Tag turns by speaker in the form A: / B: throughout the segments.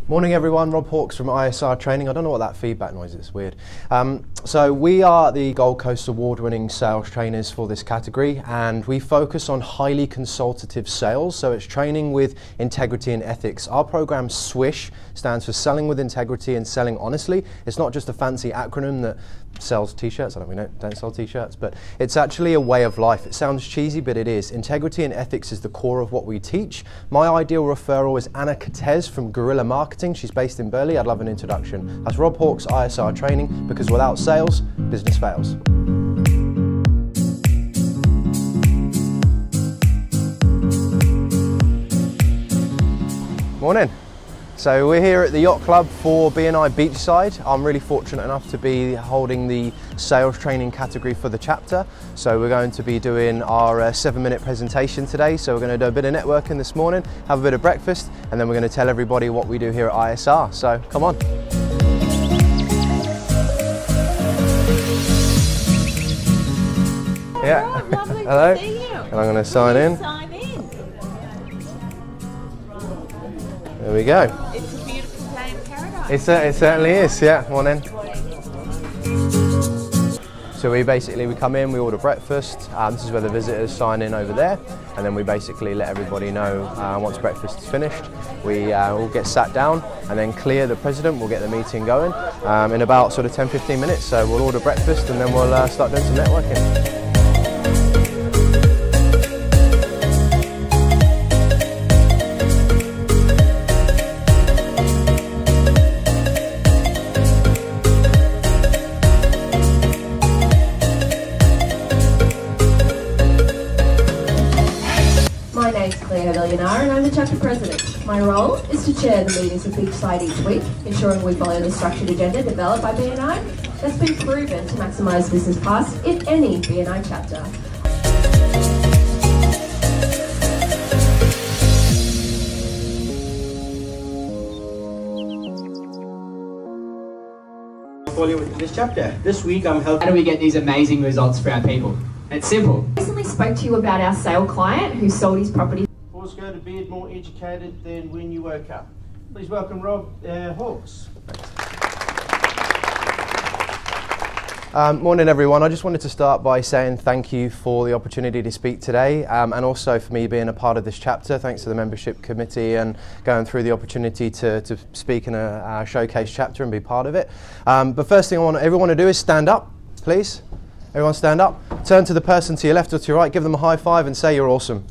A: Morning everyone, Rob Hawkes from ISR Training. I don't know what that feedback noise is, it's weird. So we are the Gold Coast award-winning sales trainers for this category, and we focus on highly consultative sales, so it's training with integrity and ethics. Our program SWISH stands for Selling with Integrity and Selling Honestly. It's not just a fancy acronym that sells t-shirts. I don't sell t-shirts, but it's actually a way of life. It sounds cheesy, but it is. Integrity and ethics is the core of what we teach. My ideal referral is Anna Cortez from Guerrilla Marketing. She's based in Burley. I'd love an introduction. That's Rob Hawkes, ISR Training, because without sales, business fails. Morning. So we're here at the Yacht Club for BNI Beachside. I'm really fortunate enough to be holding the sales training category for the chapter. So we're going to be doing our 7-minute presentation today. So we're going to do a bit of networking this morning, have a bit of breakfast, and then we're going to tell everybody what we do here at ISR. So come on. Yeah.
B: Lovely
A: Hello.
B: to see you.
A: And I'm going to sign in.
B: Sign in.
A: There we go.
B: It's a beautiful day in paradise.
A: It certainly is, yeah. Morning. So we come in, we order breakfast. This is where the visitors sign in over there, and then we basically let everybody know once breakfast is finished. We all get sat down and then clear the president. We'll get the meeting going in about sort of 10-15 minutes. So we'll order breakfast and then we'll start doing some networking.
C: And I'm the chapter president. My role is to chair the meetings of Beachside each week, ensuring we follow the structured agenda developed by BNI that's been proven to maximise business pass in any BNI chapter.
D: Portfolio into this chapter. This week I'm helping.
E: How do we get these amazing results for our people? It's simple.
C: I recently spoke to you about our sale client who sold his property.
D: Go to bed more educated than when you woke up. Please welcome Rob Hawkes.
A: Morning everyone. I just wanted to start by saying thank you for the opportunity to speak today, and also for me being a part of this chapter. Thanks to the membership committee and going through the opportunity to speak in a showcase chapter and be part of it. But first thing I want everyone to do is stand up, please. Everyone stand up. Turn to the person to your left or to your right, give them a high five and say you're awesome.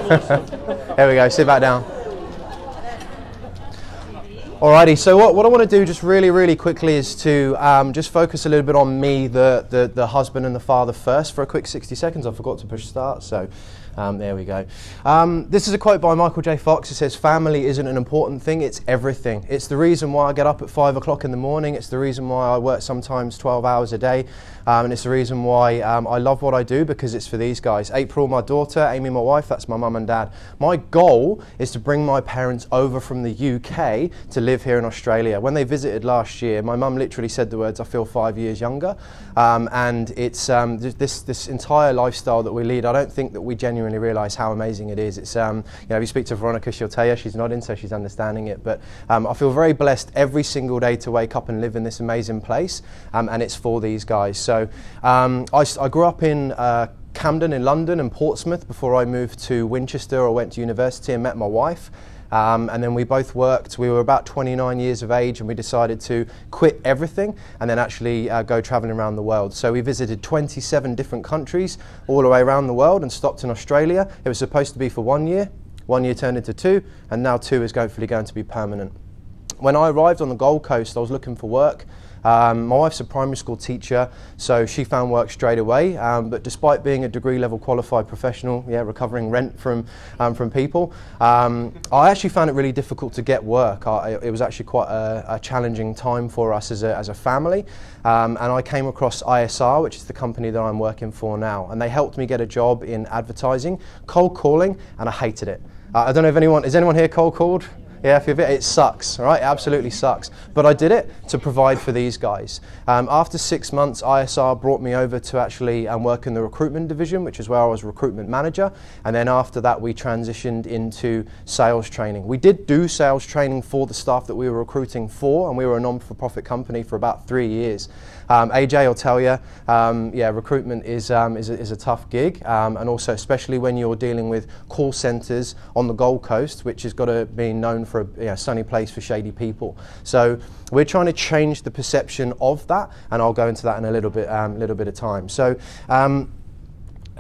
A: There we go, sit back down. Alrighty, so what I want to do just really quickly is to just focus a little bit on me, the husband and the father first for a quick 60 seconds. I forgot to push start, so there we go. This is a quote by Michael J. Fox. It says, "Family isn't an important thing, it's everything." It's the reason why I get up at 5 o'clock in the morning. It's the reason why I work sometimes 12 hours a day. And it's the reason why I love what I do, because it's for these guys. April, my daughter, Amy, my wife, that's my mum and dad. My goal is to bring my parents over from the UK to live here in Australia. When they visited last year, my mum literally said the words, "I feel 5 years younger." And it's this entire lifestyle that we lead, I don't think that we genuinely realise how amazing it is. It's, you know, if you speak to Veronica, she'll tell you, she's nodding, so she's understanding it. But I feel very blessed every single day to wake up and live in this amazing place, and it's for these guys. So I grew up in Camden in London and Portsmouth before I moved to Winchester. I went to university and met my wife. And then we both worked. We were about 29 years of age, and we decided to quit everything and then actually go traveling around the world. So we visited 27 different countries all the way around the world and stopped in Australia. It was supposed to be for 1 year. 1 year turned into 2, and now 2 is hopefully going to be permanent. When I arrived on the Gold Coast, I was looking for work. My wife's a primary school teacher, so she found work straight away. But despite being a degree level qualified professional, recovering rent from people, I actually found it really difficult to get work. It was actually quite a challenging time for us as a family. And I came across ISR, which is the company that I'm working for now. And they helped me get a job in advertising, cold calling, and I hated it. I don't know if is anyone here cold called? Yeah, it sucks, all right? It absolutely sucks. But I did it to provide for these guys. After 6 months, ISR brought me over to actually work in the recruitment division, which is where I was recruitment manager. And then after that, we transitioned into sales training. We did do sales training for the staff that we were recruiting for, and we were a non-for-profit company for about 3 years. AJ will tell you, yeah, recruitment is a tough gig, and also especially when you're dealing with call centres on the Gold Coast, which has got to be known for a sunny place for shady people. So we're trying to change the perception of that, and I'll go into that in a little bit of time. So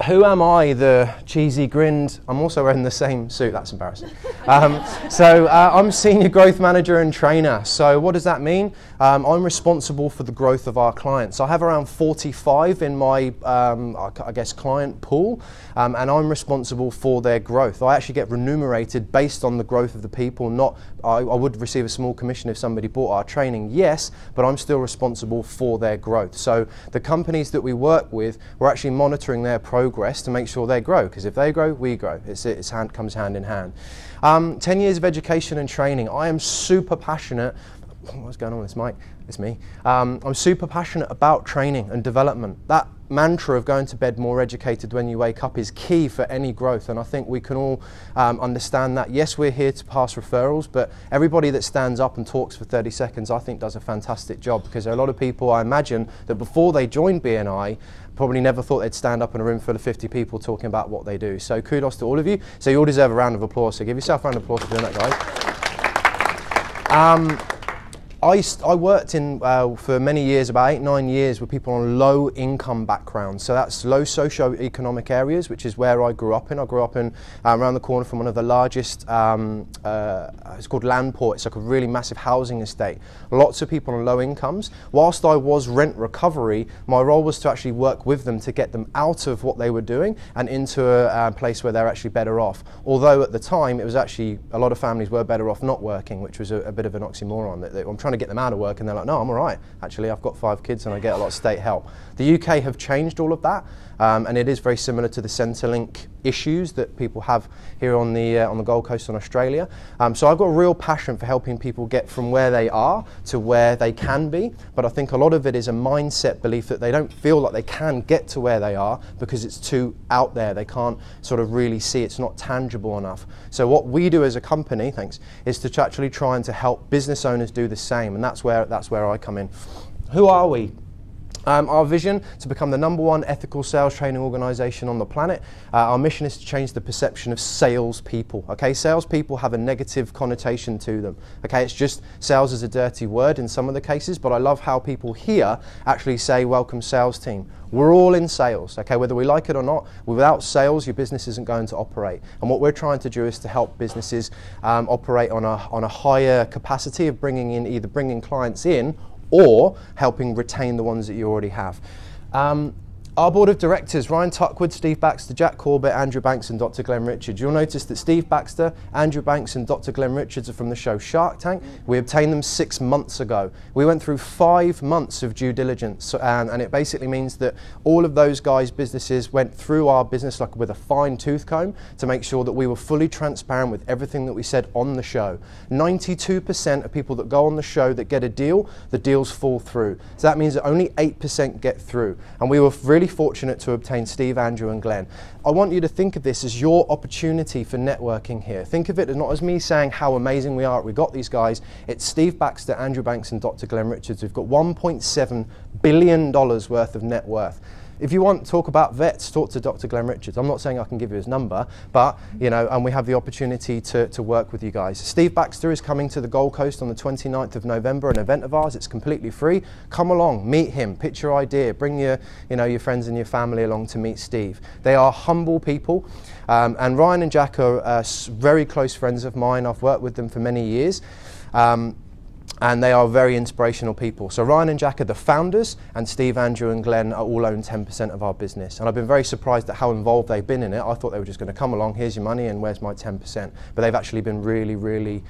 A: who am I, the cheesy grinned? I'm also wearing the same suit, that's embarrassing. I'm Senior Growth Manager and Trainer. So what does that mean? I'm responsible for the growth of our clients. I have around 45 in my, I guess, client pool, and I'm responsible for their growth. I actually get remunerated based on the growth of the people, not, I would receive a small commission if somebody bought our training, yes, but I'm still responsible for their growth. So the companies that we work with, we're actually monitoring their progress to make sure they grow, because if they grow, we grow. It comes hand in hand. 10 years of education and training. I am super passionate. What's going on with this mic? It's me. I'm super passionate about training and development. That mantra of going to bed more educated when you wake up is key for any growth, and I think we can all understand that. Yes, we're here to pass referrals, but everybody that stands up and talks for 30 seconds I think does a fantastic job, because there are a lot of people, I imagine, that before they joined BNI probably never thought they'd stand up in a room full of 50 people talking about what they do. So kudos to all of you. So you all deserve a round of applause, so give yourself a round of applause for doing that, guys. I worked in for many years, about 8-9 years, with people on low income backgrounds. So that's low socio-economic areas, which is where I grew up in. I grew up in around the corner from one of the largest, it's called Landport. It's like a really massive housing estate. Lots of people on low incomes. Whilst I was rent recovery, my role was to actually work with them to get them out of what they were doing and into a place where they're actually better off. Although at the time, it was actually, a lot of families were better off not working, which was a bit of an oxymoron. I'm trying to get them out of work, and they're like, no, I'm all right. Actually, I've got 5 kids and I get a lot of state help. The UK have changed all of that, and it is very similar to the Centrelink issues that people have here on the Gold Coast in Australia. So I've got a real passion for helping people get from where they are to where they can be, but I think a lot of it is a mindset belief that they don't feel like they can get to where they are because it's too out there. They can't sort of really see, it's not tangible enough. So what we do as a company, is to actually try and to help business owners do the same, and that's where I come in. Who are we? Our vision, to become the #1 ethical sales training organisation on the planet. Our mission is to change the perception of salespeople. Okay, salespeople have a negative connotation to them. Okay, it's just sales is a dirty word in some of the cases, but I love how people here actually say, welcome sales team. We're all in sales, okay, whether we like it or not. Without sales, your business isn't going to operate. And what we're trying to do is to help businesses operate on a higher capacity of either bringing clients in or helping retain the ones that you already have. Our board of directors, Ryan Tuckwood, Steve Baxter, Jack Corbett, Andrew Banks and Dr. Glenn Richards. You'll notice that Steve Baxter, Andrew Banks and Dr. Glenn Richards are from the show Shark Tank. We obtained them 6 months ago. We went through 5 months of due diligence, and it basically means that all of those guys' businesses went through our business like with a fine tooth comb to make sure that we were fully transparent with everything that we said on the show. 92% of people that go on the show that get a deal, the deals fall through. So that means that only 8% get through. And we were really fortunate to obtain Steve, Andrew and Glenn. I want you to think of this as your opportunity for networking here. Think of it as not as me saying how amazing we are, we got these guys. It's Steve Baxter, Andrew Banks and Dr. Glenn Richards. We've got $1.7 billion worth of net worth. If you want to talk about vets, talk to Dr. Glenn Richards. I'm not saying I can give you his number, but, you know, and we have the opportunity to work with you guys. Steve Baxter is coming to the Gold Coast on the 29th of November, an event of ours. It's completely free. Come along, meet him, pitch your idea, bring your friends and your family along to meet Steve. They are humble people, and Ryan and Jack are very close friends of mine. I've worked with them for many years. and they are very inspirational people. So Ryan and Jack are the founders, and Steve, Andrew and Glenn are all own 10% of our business. And I've been very surprised at how involved they've been in it. I thought they were just going to come along, here's your money and where's my 10%. But they've actually been really, really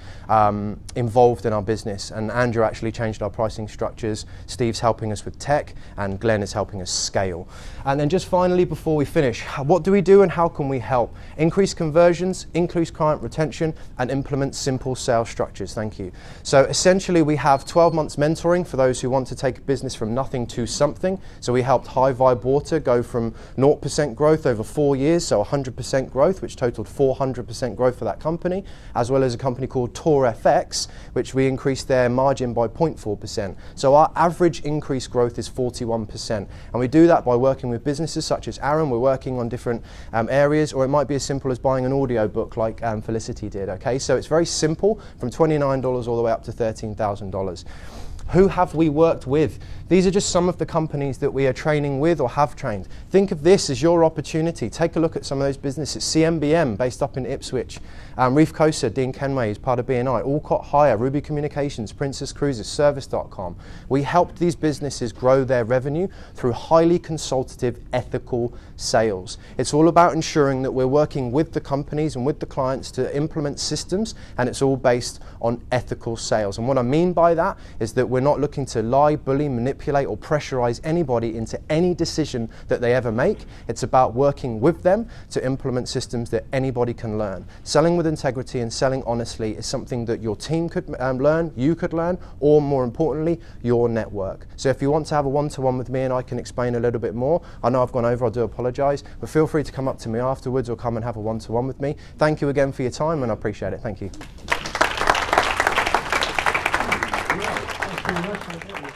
A: involved in our business. And Andrew actually changed our pricing structures, Steve's helping us with tech, and Glenn is helping us scale. And then just finally, before we finish, what do we do and how can we help? Increase conversions, increase client retention, and implement simple sales structures. Thank you. So essentially, we have 12 months mentoring for those who want to take a business from nothing to something. So we helped High Vibe Water go from 0% growth over 4 years, so 100% growth, which totaled 400% growth for that company, as well as a company called Tor FX, which we increased their margin by 0.4%. So our average increase growth is 41%. And we do that by working with businesses such as Aaron. We're working on different areas, or it might be as simple as buying an audio book like Felicity did, okay? So it's very simple, from $29 all the way up to $13,000. Who have we worked with? These are just some of the companies that we are training with or have trained. Think of this as your opportunity. Take a look at some of those businesses. CMBM, based up in Ipswich. Reef Coaster, Dean Kenway is part of BNI. Alcott Hire, Ruby Communications, Princess Cruises, Service.com. We helped these businesses grow their revenue through highly consultative, ethical sales. It's all about ensuring that we're working with the companies and with the clients to implement systems, and it's all based on ethical sales. And what I mean by that is that we're not looking to lie, bully, manipulate or pressurize anybody into any decision that they ever make. It's about working with them to implement systems that anybody can learn. Selling with integrity and selling honestly is something that your team could learn, you could learn, or more importantly, your network. So if you want to have a one-to-one with me and I can explain a little bit more, I know I've gone over, I do apologize, but feel free to come up to me afterwards or come and have a one-to-one with me. Thank you again for your time and I appreciate it. Thank you.
D: Thank you very much.